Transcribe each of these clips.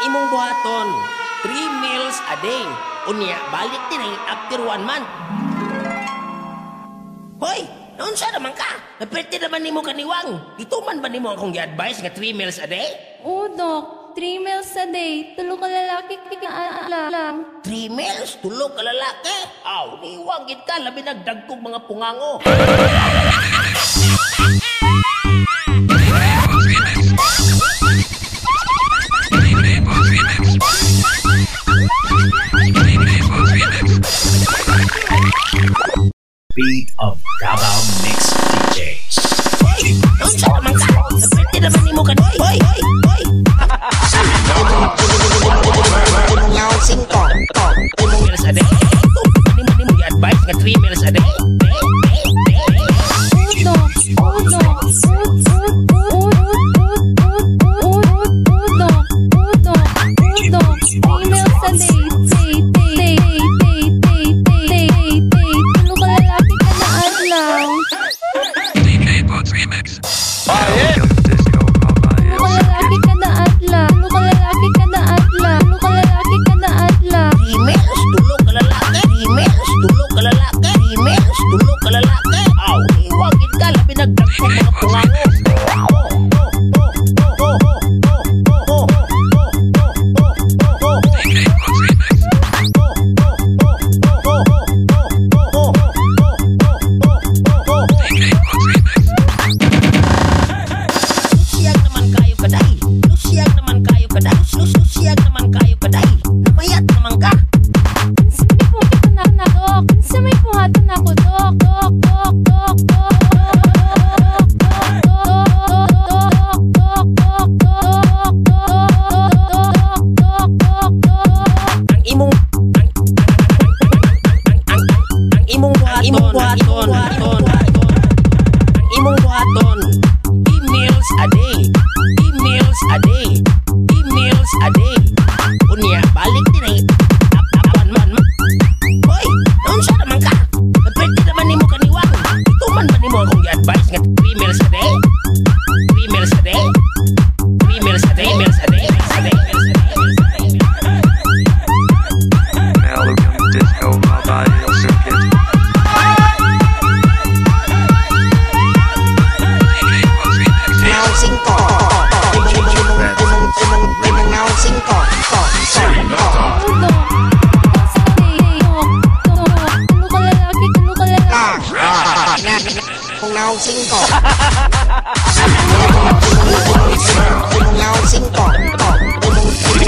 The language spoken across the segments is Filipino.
Imong buhaton 3 meals a day. Unya balik din after 1 month. Hoy, noon sa naman ka? Naperte naman nimo kaniwang. Ito man ba nimo akong i-advise nga 3 meals a day? Oo, Dok. 3 meals a day. Tulo ka lalaki lang. 3 meals? Tulo ka lalaki? Aw, niwagid ka. Labi nagdagkog mga pungango. Beat of Davao Mix DJs. Hoy! Noon sa naman ka? Naperte naman nimo ka. Hoy! Hoy! Hoy! Imong 5. Meals a day? Ito man nimo i-advise nga 3 meals a day?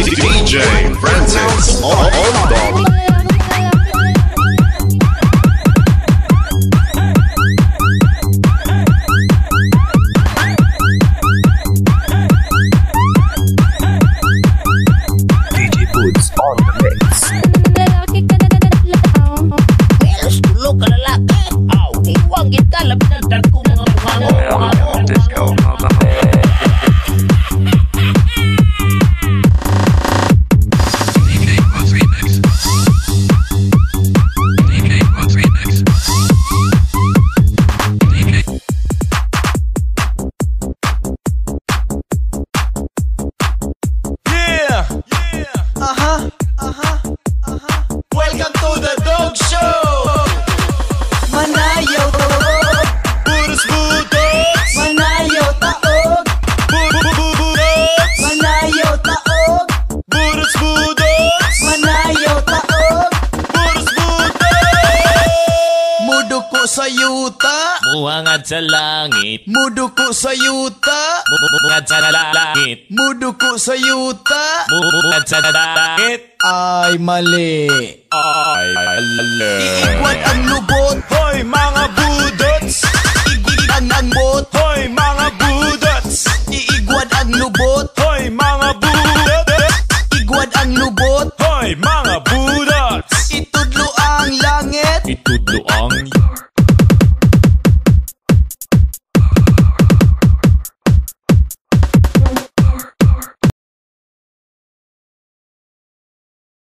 DJ Francis on Welcome to the Dog Show. Manayaw taog, puros budots. Manayaw taog, budots. Manayaw taog, puros budots. Manayaw taog, puros budots. Muduko sa yuta, muhangad sa langit. muduko sa yuta, Muhangad sa langit. muduko sa yuta. Muhangad sa langit. Ay mali. Ay, Iigwat ang lubot, Hoy mga budots! igwat ang bot. Hoy mga budots! Iigwat ang lubot, Hoy mga